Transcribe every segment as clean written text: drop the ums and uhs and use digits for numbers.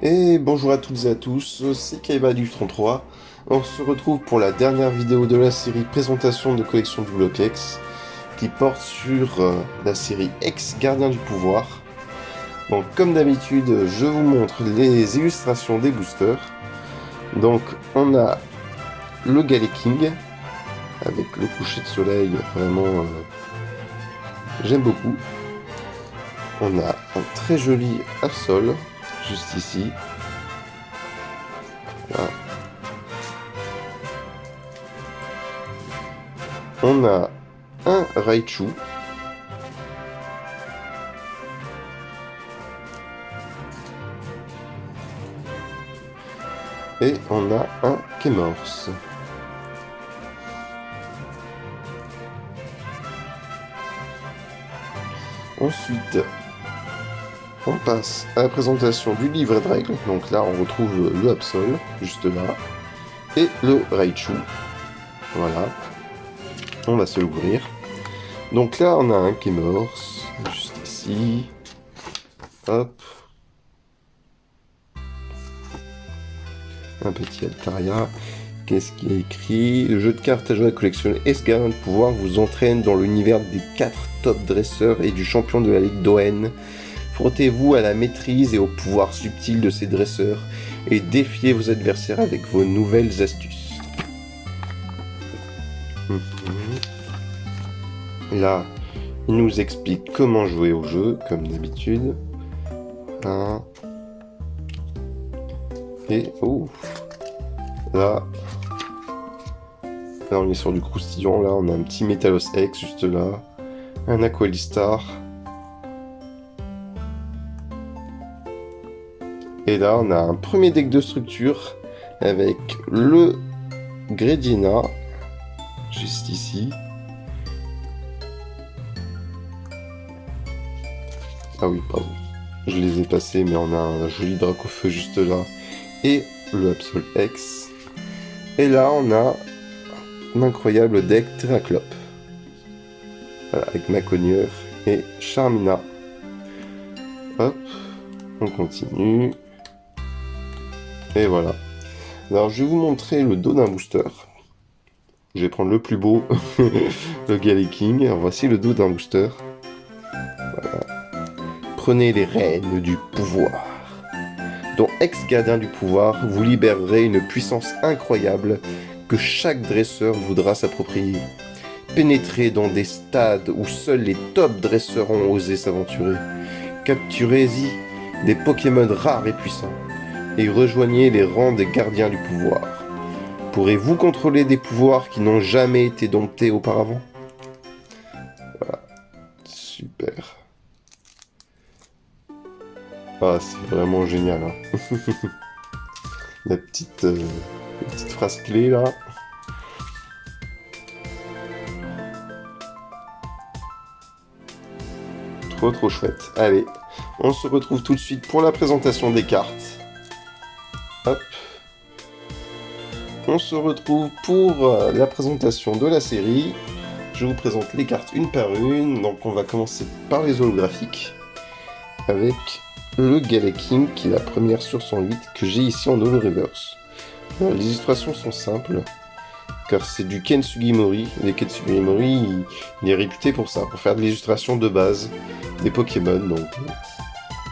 Et bonjour à toutes et à tous, c'est Kaiba du 33. On se retrouve pour la dernière vidéo de la série présentation de collection du bloc X, qui porte sur la série X Gardien du Pouvoir. Donc comme d'habitude, je vous montre les illustrations des boosters. Donc on a le Galet King, avec le coucher de soleil, vraiment j'aime beaucoup. On a un très joli Absol, juste ici. Voilà. On a un Raichu. Et on a un Kemors. Ensuite, on passe à la présentation du livret de règles. Donc là, on retrouve le Absol, juste là, et le Raichu. Voilà. On va se l'ouvrir. Donc là, on a un Kemors, juste ici. Hop. Un petit Altaria. Qu'est-ce qu'il y a écrit? Le jeu de cartes à jouer à collectionner X Gardien de Pouvoir vous entraîne dans l'univers des 4 top dresseurs et du champion de la Ligue d'Oen. Frottez-vous à la maîtrise et au pouvoir subtil de ces dresseurs et défiez vos adversaires avec vos nouvelles astuces. Là, il nous explique comment jouer au jeu, comme d'habitude. Là. Et oh, là, on est sur du croustillant. Là, on a un petit Metalos X juste là, un Aqualistar. Et là, on a un premier deck de structure avec le Gredina, juste ici. Ah oui, pardon. Je les ai passés, mais on a un joli Dracofeu juste là. Et le Absol X. Et là, on a un incroyable deck Terraclop. Voilà, avec Maconieur et Charmina. Hop, on continue. Et voilà. Alors, je vais vous montrer le dos d'un booster. Je vais prendre le plus beau, le Galet King. Alors, voici le dos d'un booster. Voilà. Prenez les rênes du pouvoir. Dans X Gardien du Pouvoir, vous libérerez une puissance incroyable que chaque dresseur voudra s'approprier. Pénétrez dans des stades où seuls les top dresseurs ont osé s'aventurer. Capturez-y des Pokémon rares et puissants. Et rejoignez les rangs des gardiens du pouvoir. Pourrez-vous contrôler des pouvoirs qui n'ont jamais été domptés auparavant? Voilà. Super. Ah, c'est vraiment génial. Hein. La petite phrase clé là. Trop chouette. Allez, on se retrouve tout de suite pour la présentation des cartes. Hop. On se retrouve pour la présentation de la série. Je vous présente les cartes une par une. Donc on va commencer par les holographiques. Avec le Galet King, qui est la première sur 108, que j'ai ici en holo reverse. Alors, les illustrations sont simples, car c'est du Ken Sugimori. Les Ken Sugimori, il est réputé pour ça, pour faire de l'illustration de base des Pokémon, donc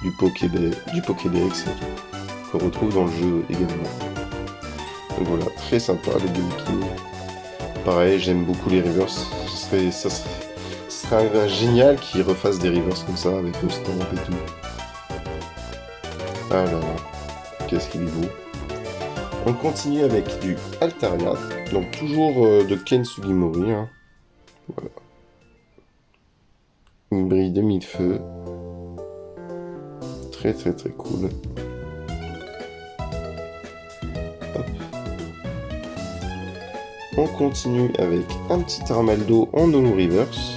du Pokédex et tout, qu'on retrouve dans le jeu également. Donc voilà, très sympa le Galet King. Pareil, j'aime beaucoup les reverse. Ce serait génial qu'ils refassent des reverse comme ça, avec le stamp et tout. Ah là là, qu'est-ce qu'il est beau. On continue avec du Altaria, donc toujours de Ken Sugimori. Hein. Voilà. Une brille de mille feux. Très cool. Hop. On continue avec un petit Armaldo en holo reverse.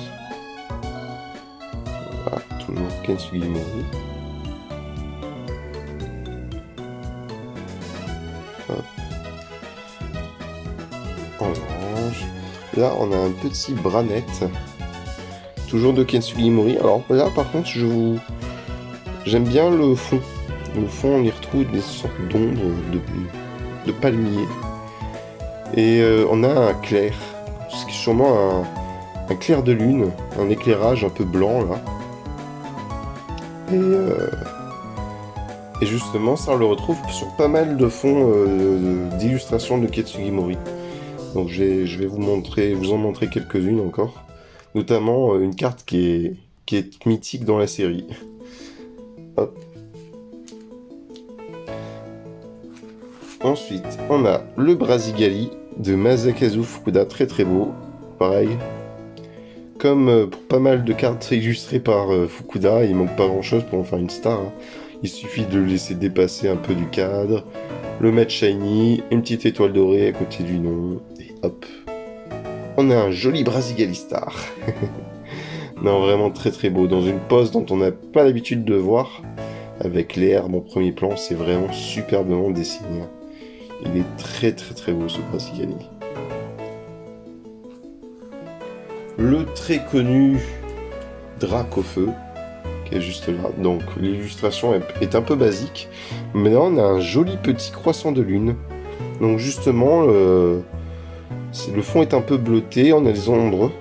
Voilà, toujours Ken Sugimori. Orange. Là, on a un petit Branette. Toujours de Ken Sugimori. Alors là, par contre, j'aime bien le fond. Au fond, on y retrouve des sortes d'ombres, de palmiers. Et on a un clair, ce qui est sûrement un clair de lune, un éclairage un peu blanc là. Et justement, ça on le retrouve sur pas mal de fonds d'illustrations de Ketsugi Mori. Donc je vais vous en montrer quelques-unes encore. Notamment une carte qui est mythique dans la série. Hop. Ensuite, on a le Brasigali de Masakazu Fukuda, très très beau. Pareil. Comme pour pas mal de cartes illustrées par Fukuda, il manque pas grand chose pour en faire une star. Hein. Il suffit de le laisser dépasser un peu du cadre, le mettre shiny, une petite étoile dorée à côté du nom, et hop. On a un joli Brasigali Star. Non, vraiment très très beau. Dans une pose dont on n'a pas l'habitude de voir, avec les herbes en premier plan, c'est vraiment superbement dessiné. Il est très très très beau ce Brasigali. Le très connu Dracofeu, qui est juste là. Donc l'illustration est un peu basique, mais là on a un joli petit croissant de lune. Donc justement, le fond est un peu bleuté, on a les ombres,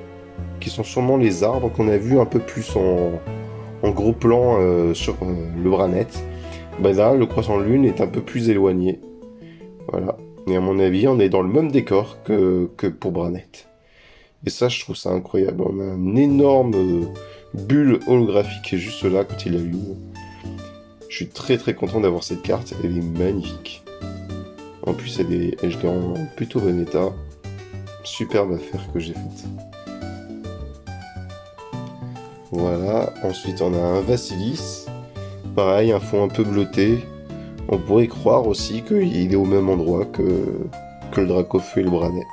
qui sont sûrement les arbres qu'on a vu un peu plus en gros plan sur le bras net. Ben là, le croissant de lune est un peu plus éloigné. Voilà. Et à mon avis, on est dans le même décor que pour Branette. Et ça, je trouve ça incroyable. On a une énorme bulle holographique juste là quand il allume. Je suis très très content d'avoir cette carte. Elle est magnifique. En plus, je l'ai en plutôt bon état. Superbe affaire que j'ai faite. Voilà. Ensuite, on a un Vassilis. Pareil, un fond un peu bleuté. On pourrait croire aussi qu'il est au même endroit que le Dracofeu et le Branette.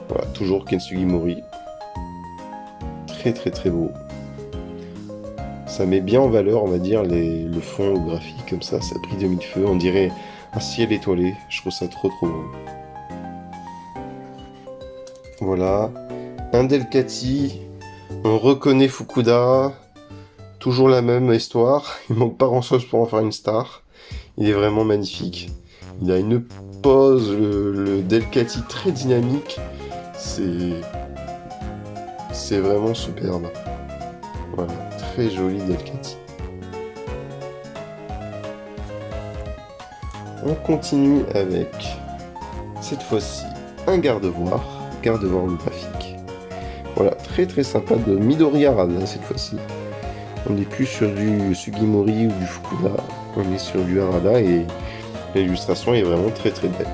Voilà, toujours Ketsugi Mori. Très très très beau. Ça met bien en valeur, on va dire, le fond graphique comme ça brille de mille feux. On dirait un ciel étoilé. Je trouve ça trop trop beau. Voilà. Un Delcati. On reconnaît Fukuda. Toujours la même histoire. Il manque pas grand chose pour en faire une star. Il est vraiment magnifique. Il a une pose, le Delcati très dynamique. C'est vraiment superbe. Voilà, très joli Delcati. On continue avec, cette fois-ci, un garde-voir graphique. Voilà, très très sympa de Midori Harada cette fois-ci. On n'est plus sur du Sugimori ou du Fukuda, on est sur du Harada et l'illustration est vraiment très très belle.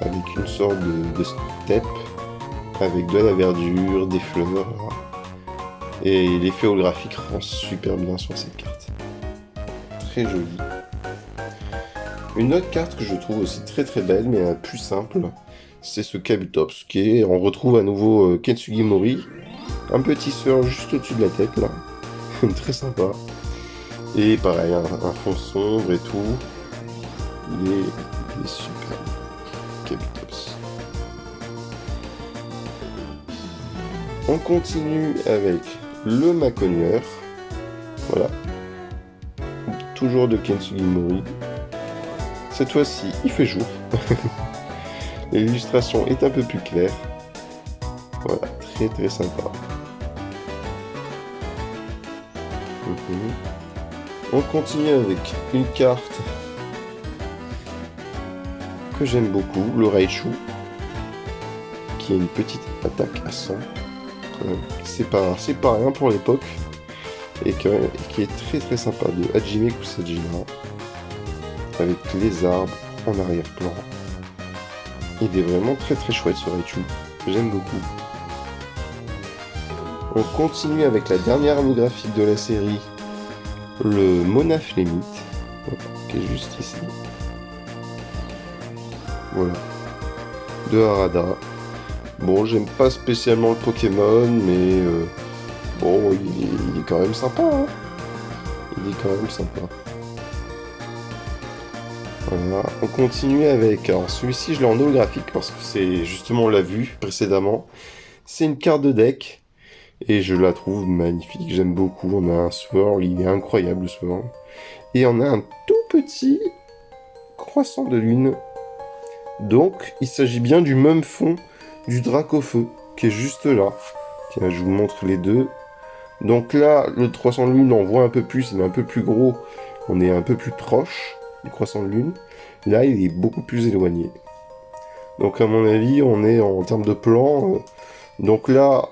Avec une sorte de steppe, avec de la verdure, des fleurs. Et l'effet holographique rend super bien sur cette carte. Très jolie. Une autre carte que je trouve aussi très très belle, mais plus simple, c'est ce Kabutops, on retrouve à nouveau Ketsugi Mori. Un petit sœur juste au-dessus de la tête là. Très sympa. Et pareil, un fond sombre et tout. Il est super. Kabutops. On continue avec le Maconieur. Voilà. Toujours de Ketsugi Mori. Cette fois-ci, il fait jour. L'illustration est un peu plus claire. Voilà, très très sympa. On continue avec une carte que j'aime beaucoup, le Raichu, qui a une petite attaque à 100. C'est pas rien pour l'époque, et qui est très très sympa, de Hajime Kusajima, avec les arbres en arrière-plan. Il est vraiment très très chouette ce Raichu, j'aime beaucoup. On continue avec la dernière holographique de la série, le Mona Flémite, qui est juste ici. Voilà. De Harada. Bon, j'aime pas spécialement le Pokémon, mais bon, il est quand même sympa. Hein, il est quand même sympa. Voilà. On continue avec... Alors celui-ci, je l'ai en holographique parce que c'est justement, on l'a vu précédemment. C'est une carte de deck. Et je la trouve magnifique, j'aime beaucoup. On a un Swirl, il est incroyable le Swirl. Et on a un tout petit croissant de lune. Donc, il s'agit bien du même fond du Dracofeu, qui est juste là. Tiens, je vous montre les deux. Donc là, le croissant de lune, on voit un peu plus, il est un peu plus gros. On est un peu plus proche du croissant de lune. Là, il est beaucoup plus éloigné. Donc à mon avis, on est en termes de plan. Donc là,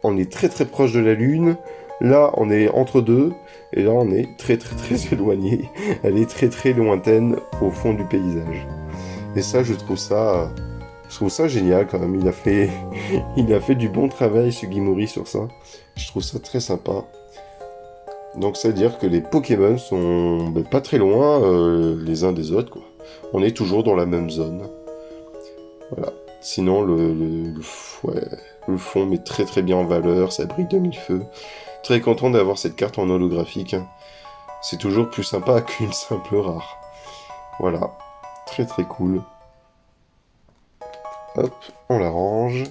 on est très très proche de la lune. Là, on est entre deux. Et là, on est très très très éloigné. Elle est très très lointaine au fond du paysage. Et ça, je trouve ça génial quand même. Il a fait du bon travail, Sugimori, sur ça. Je trouve ça très sympa. Donc, c'est-à-dire que les Pokémon sont pas très loin les uns des autres, quoi. On est toujours dans la même zone. Voilà. Sinon, le fond met très très bien en valeur, ça brille de mille feux. Très content d'avoir cette carte en holographique. Hein. C'est toujours plus sympa qu'une simple rare. Voilà. Très très cool. Hop, on la range.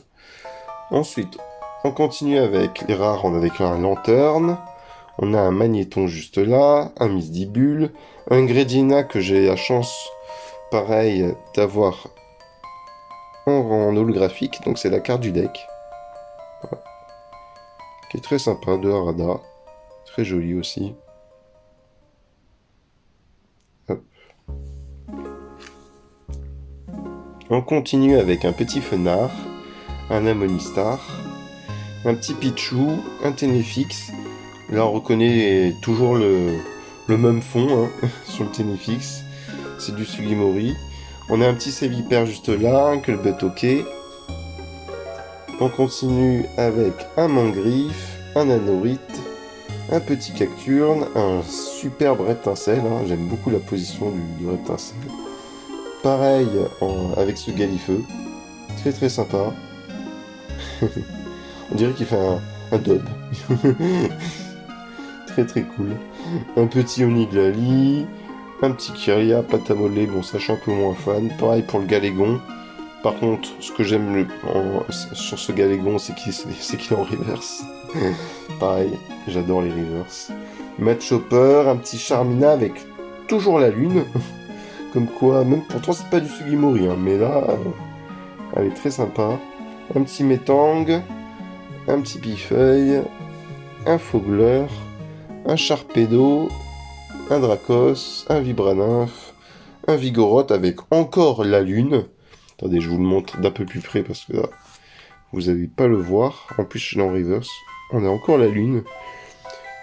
Ensuite, on continue avec les rares. On a avec un lanterne. On a un magnéton juste là. Un Misdibule. Un Gredina que j'ai la chance, pareil, d'avoir en holographique. Donc c'est la carte du deck. Voilà. Qui est très sympa, de Harada. Très joli aussi. Hop. On continue avec un petit Fenard, un Amonistar, un petit Pichu, un Ténéfix. Là on reconnaît toujours le même fond hein, sur le Ténéfix. C'est du Sugimori. On a un petit Sévipère juste là, un Culbutoke. On continue avec un Mangriffe, un Anorite, un petit Cacturne, un superbe Reptincelle. Hein. J'aime beaucoup la position du Reptincelle. Pareil avec ce Galifeu. Très très sympa. On dirait qu'il fait un dub. Très très cool. Un petit Oniglali. Un petit Kyria, pâte à modeler, bon ça je suis un peu moins fan. Pareil pour le Galégon. Par contre, ce que j'aime sur ce Galégon, c'est qu'il est en reverse. Pareil, j'adore les reverse. Mad Chopper, un petit Charmina avec toujours la lune. Comme quoi, même pourtant c'est pas du Sugimori, hein, mais là, elle est très sympa. Un petit Metang, un petit Pifeuille, un Fogler, un Sharpedo, un Dracos, un Vibranymph, un Vigoroth avec encore la lune. Attendez, je vous le montre d'un peu plus près parce que là, vous n'allez pas le voir. En plus, je l'ai en reverse. On a encore la lune.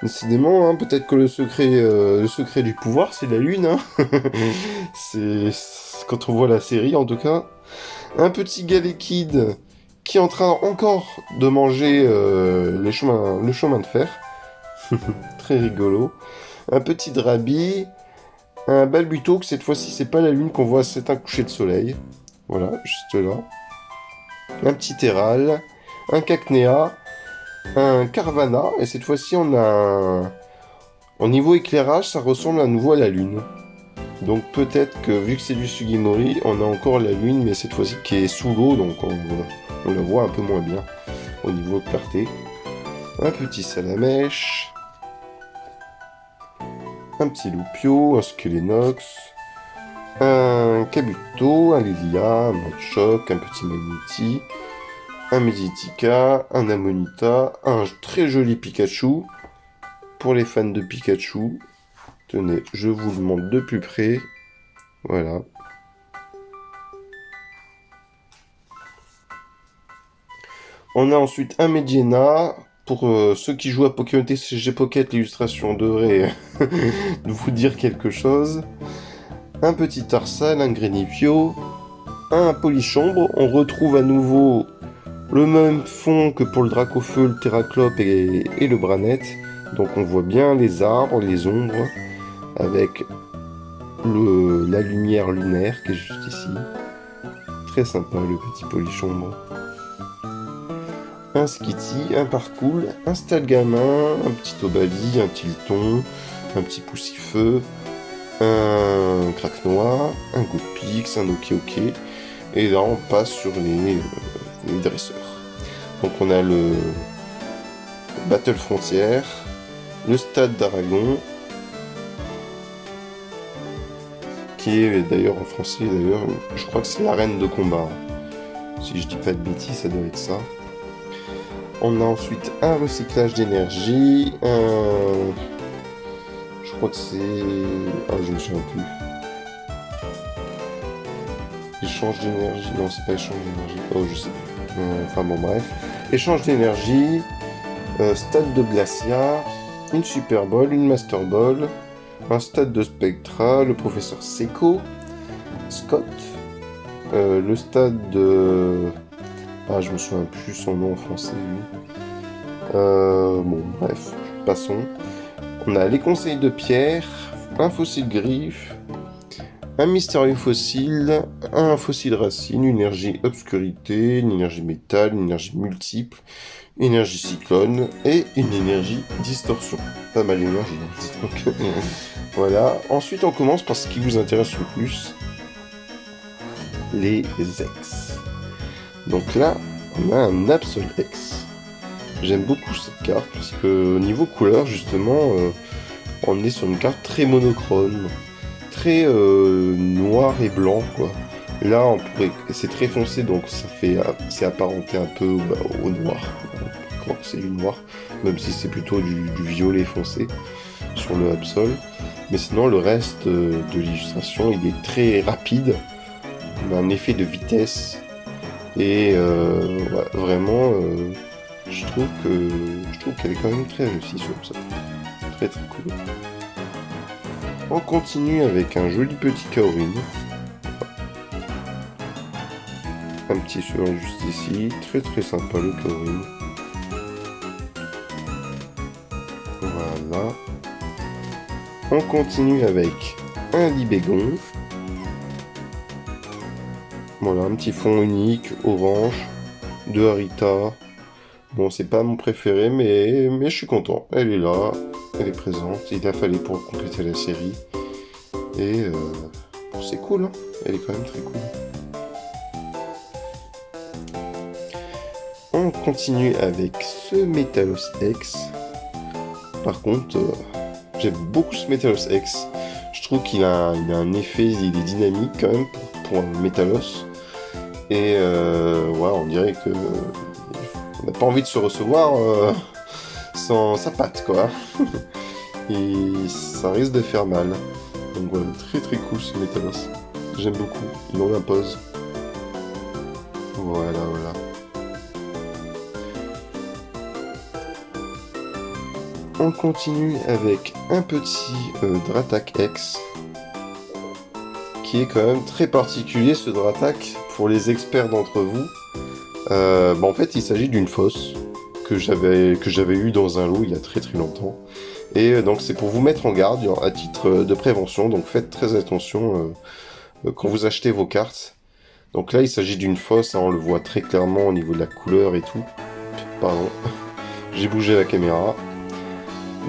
Décidément, hein, peut-être que le secret du pouvoir, c'est la lune. Hein. C'est quand on voit la série, en tout cas. Un petit Galekid qui est en train encore de manger le chemin de fer. Très rigolo. Un petit Drabi. Un Balbuto, que cette fois-ci, c'est pas la lune qu'on voit, c'est un coucher de soleil. Voilà, juste là. Un petit Terral. Un Cacnea. Un Carvana, et cette fois-ci on a au niveau éclairage ça ressemble à nouveau à la lune, donc peut-être que vu que c'est du Sugimori on a encore la lune mais cette fois-ci qui est sous l'eau, donc on la voit un peu moins bien au niveau de clarté. Un petit Salamèche, un petit Lupio, un Skelenox, un Kabuto, un Lilia, un Machoc, un petit Magnéti, un Meditica, un Amonita, un très joli Pikachu. Pour les fans de Pikachu, tenez, je vous le montre de plus près. Voilà. On a ensuite un Mediena. Pour ceux qui jouent à Pokémon TCG Pocket, l'illustration devrait vous dire quelque chose. Un petit Tarsal, un Grenipio, un Polichombre. On retrouve à nouveau le même fond que pour le Dracofeu, le Terraclope et le Branette. Donc on voit bien les arbres, les ombres, avec la lumière lunaire qui est juste ici. Très sympa le petit Polichombre. Un Skitty, un Parcours, un Stalgamin, un petit Obali, un Tilton, un petit Poussifeu, un Craquenois, un Goupix, un Oké-Oké. Et là on passe sur les dresseurs. Donc on a le Battle Frontière, le Stade d'Aragon, qui est d'ailleurs en français, d'ailleurs, je crois que c'est l'arène de combat. Si je dis pas de bêtises, ça doit être ça. On a ensuite un recyclage d'énergie, je crois que c'est... Ah, je me souviens plus. Échange d'énergie, non, c'est pas échange d'énergie, oh, je sais plus. Enfin bon, bref. Échange d'énergie, stade de Glacia, une Super Ball, une Master Ball, un stade de Spectra, le professeur Seco, Scott, le stade de... Ah, je me souviens plus son nom en français, lui. Bon, bref, passons. On a les conseils de pierre, un fossile griffe, un mystérieux fossile, un fossile racine, une énergie obscurité, une énergie métal, une énergie multiple, une énergie cyclone et une énergie distorsion. Pas mal d'énergie, hein. Donc, voilà. Ensuite, on commence par ce qui vous intéresse le plus, les X. Donc là, on a un Absol X. J'aime beaucoup cette carte parce que au niveau couleur, justement, on est sur une carte très monochrome, très noir et blanc, quoi. Là, on pourrait, c'est très foncé, donc ça fait, c'est apparenté un peu au noir. Quand c'est du noir, même si c'est plutôt du violet foncé sur le Absol. Mais sinon, le reste de l'illustration, il est très rapide. On a un effet de vitesse et ouais, vraiment. Je trouve qu'elle est quand même très réussie sur ça. Très très cool. On continue avec un joli petit Kaorin. Un petit sur juste ici. Très très sympa le Kaorin. Voilà. On continue avec un Libégon. Voilà, un petit fond unique, orange, de Harita. Bon, c'est pas mon préféré, mais je suis content. Elle est là, elle est présente. Il a fallu pour compléter la série. Et bon, c'est cool, hein. Elle est quand même très cool. On continue avec ce Metalos X. Par contre, j'aime beaucoup ce Metalos X. Je trouve qu'il a un effet, il est dynamique quand même pour un Metalos. Et ouais, on dirait que... on n'a pas envie de se recevoir sans sa patte, quoi. Et ça risque de faire mal. Donc voilà, très très cool ce Metalos. J'aime beaucoup, il en impose. Voilà, voilà. On continue avec un petit Dratak X, qui est quand même très particulier, ce Dratak, pour les experts d'entre vous. En fait, il s'agit d'une fosse que j'avais eue dans un lot il y a très très longtemps. Et donc c'est pour vous mettre en garde à titre de prévention. Donc faites très attention quand vous achetez vos cartes. Donc là, il s'agit d'une fosse, hein, on le voit très clairement au niveau de la couleur et tout. Pardon, j'ai bougé la caméra.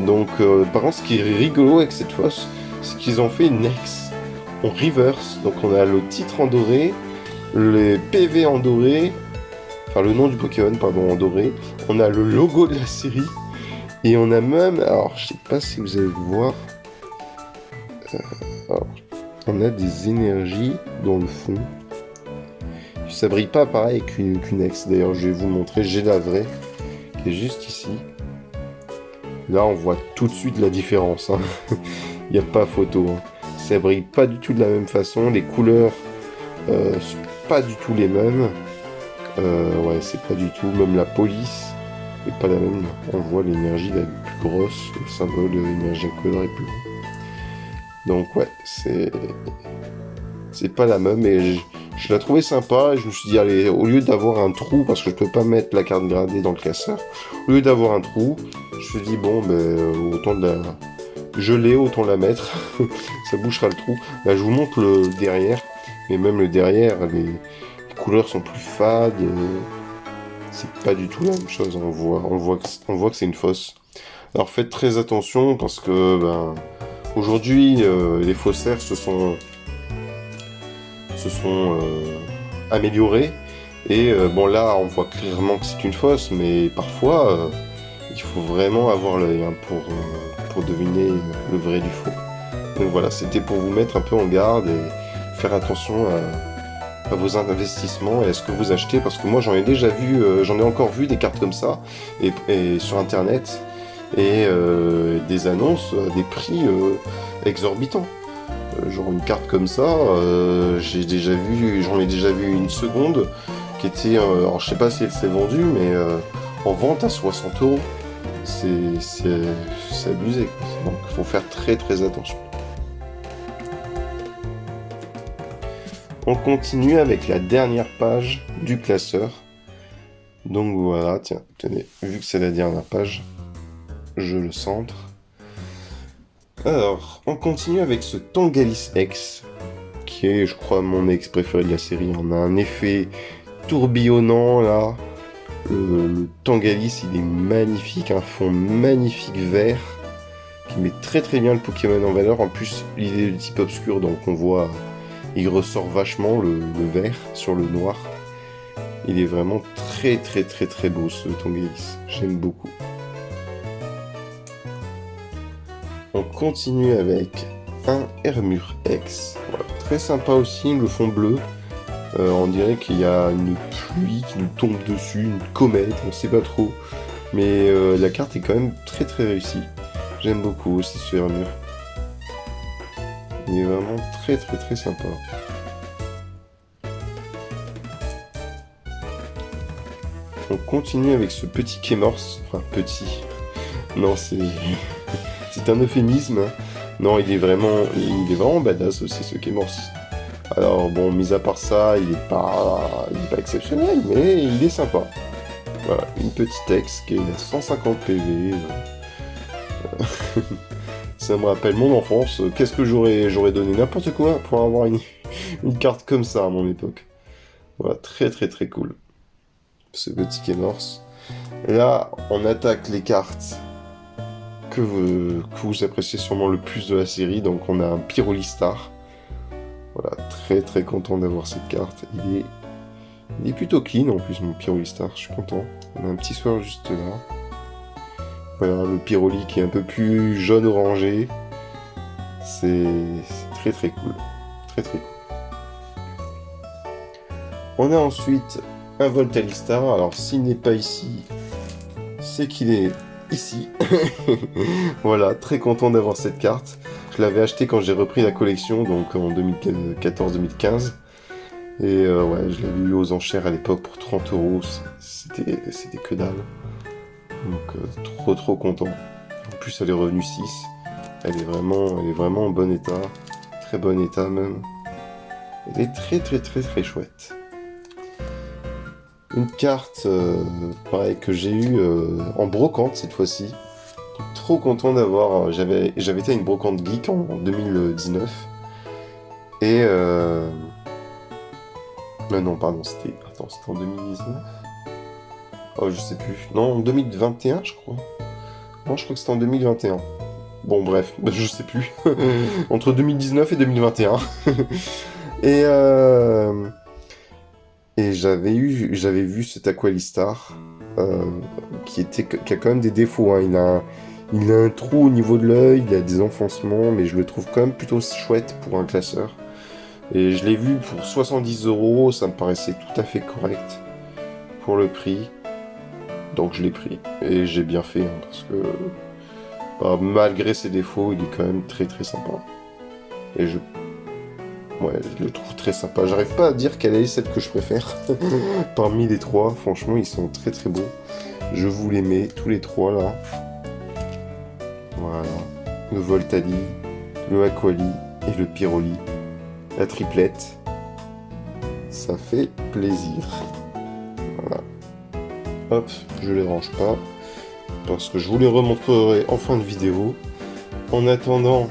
Donc par contre, ce qui est rigolo avec cette fosse, c'est qu'ils ont fait une X en reverse. Donc on a le titre en doré, les PV en doré. Enfin, le nom du Pokémon, pardon, en doré. On a le logo de la série. Et on a même... Alors, je sais pas si vous allez voir. Alors, on a des énergies dans le fond. Ça brille pas pareil qu'une X. D'ailleurs, je vais vous montrer. J'ai la vraie, qui est juste ici. Là, on voit tout de suite la différence. Hein. Il n'y a pas photo. Hein. Ça brille pas du tout de la même façon. Les couleurs sont pas du tout les mêmes. Ouais, c'est pas du tout, même la police est pas la même. On voit l'énergie la plus grosse, le symbole de l'énergie incolore est plus gros. Donc ouais, c'est pas la même, mais je la trouvais sympa et je me suis dit, allez, au lieu d'avoir un trou, parce que je peux pas mettre la carte gradée dans le classeur, au lieu d'avoir un trou, je me suis dit, bon, autant de la... Je l'ai, autant la mettre, ça bouchera le trou. Là, je vous montre le derrière, mais même le derrière, les couleurs sont plus fades, c'est pas du tout la même chose, on voit que c'est une fosse. Alors faites très attention parce que aujourd'hui les faussaires se sont améliorés et bon là on voit clairement que c'est une fosse, mais parfois il faut vraiment avoir l'œil hein, pour deviner le vrai du faux. Donc voilà, c'était pour vous mettre un peu en garde et faire attention à vos investissements et à ce que vous achetez, parce que moi j'en ai déjà vu, j'en ai encore vu des cartes comme ça et sur internet et des annonces à des prix exorbitants. Genre une carte comme ça, j'en ai déjà vu une seconde qui était, alors je sais pas si elle s'est vendue, mais en vente à 60 €. C'est abusé, quoi. Donc il faut faire très très attention. On continue avec la dernière page du classeur. Donc voilà, tiens, tenez, vu que c'est la dernière page, je le centre. Alors, on continue avec ce Tangalis X, qui est, je crois, mon ex préféré de la série. On a un effet tourbillonnant là. Le Tangalis, il est magnifique, un fond magnifique vert, qui met très très bien le Pokémon en valeur. En plus, il est de type obscur, donc on voit, il ressort vachement le vert sur le noir. Il est vraiment très très très très beau ce Tangalis, j'aime beaucoup. On continue avec un Hermure X, voilà, très sympa aussi, le fond bleu. On dirait qu'il y a une pluie qui nous tombe dessus, une comète, on sait pas trop. Mais la carte est quand même très très réussie. J'aime beaucoup aussi ce Hermure. Il est vraiment très très très sympa. On continue avec ce petit Kémorse, enfin petit. Non, c'est un euphémisme. Non, il est vraiment badass aussi ce Kémorse. Alors bon, mis à part ça, il est pas exceptionnel, mais il est sympa. Voilà, une petite ex qui est à 150 PV. Ça me rappelle mon enfance. Qu'est-ce que j'aurais donné n'importe quoi pour avoir une carte comme ça à mon époque. Voilà, très très très cool. Ce petit Kémorse. Là, on attaque les cartes que vous appréciez sûrement le plus de la série. Donc on a un Pyrolistar. Voilà, très très content d'avoir cette carte. Il est plutôt clean en plus, mon Pyrolistar, je suis content. On a un petit soir juste là. Voilà, le Pyroli qui est un peu plus jaune-orangé. C'est très très cool. Très très cool. On a ensuite un Voltalistar. Alors s'il n'est pas ici, c'est qu'il est ici. Voilà, très content d'avoir cette carte. Je l'avais acheté quand j'ai repris la collection, donc en 2014-2015. Et ouais, je l'avais eu aux enchères à l'époque pour 30 €. C'était que dalle. Donc trop content. En plus, elle est revenue 6. Elle est vraiment en bon état. Très bon état même. Elle est très très très très chouette. Une carte pareil, que j'ai eue en brocante cette fois-ci. Trop content d'avoir. J'avais été à une brocante geek en 2019. Et non, pardon, c'était en 2019. Oh, je sais plus. Non, en 2021, je crois. Non, je crois que c'était en 2021. Bon, bref, je sais plus. Entre 2019 et 2021. Et j'avais vu cet Aqualistar qui a quand même des défauts. Hein. Il a un trou au niveau de l'œil, il a des enfoncements, mais je le trouve quand même plutôt chouette pour un classeur. Et je l'ai vu pour 70 €, ça me paraissait tout à fait correct pour le prix. Donc je l'ai pris. Et j'ai bien fait, hein, parce que malgré ses défauts, il est quand même très très sympa. Et je le trouve très sympa. J'arrive pas à dire quelle est celle que je préfère. Parmi les trois, franchement, ils sont très très beaux. Je vous les mets, tous les trois là. Voilà. Le Voltali, le Aquali et le Pyroli. La triplette. Ça fait plaisir. Voilà. Hop, je les range pas. Parce que je vous les remontrerai en fin de vidéo. En attendant,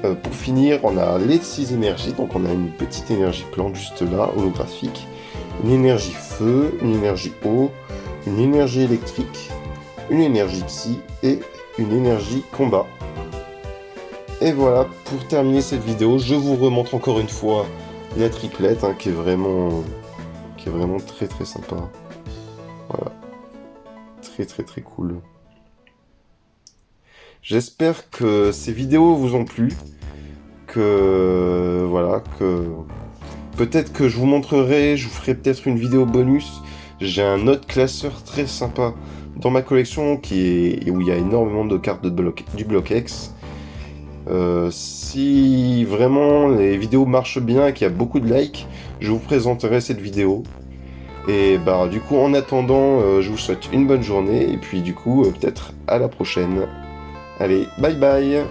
pour finir, on a les 6 énergies. Donc on a une petite énergie plante juste là, holographique. Une énergie feu, une énergie eau, une énergie électrique, une énergie psy et une énergie combat. Et voilà, pour terminer cette vidéo, je vous remontre encore une fois la triplette, hein, qui est vraiment très très sympa. Voilà. Très très très cool. J'espère que ces vidéos vous ont plu, que voilà, que peut-être que je vous ferai peut-être une vidéo bonus. J'ai un autre classeur très sympa dans ma collection où il y a énormément de cartes du bloc X. Si vraiment les vidéos marchent bien et qu'il y a beaucoup de likes, je vous présenterai cette vidéo. Et bah du coup en attendant, je vous souhaite une bonne journée et puis du coup peut-être à la prochaine. Allez, bye bye!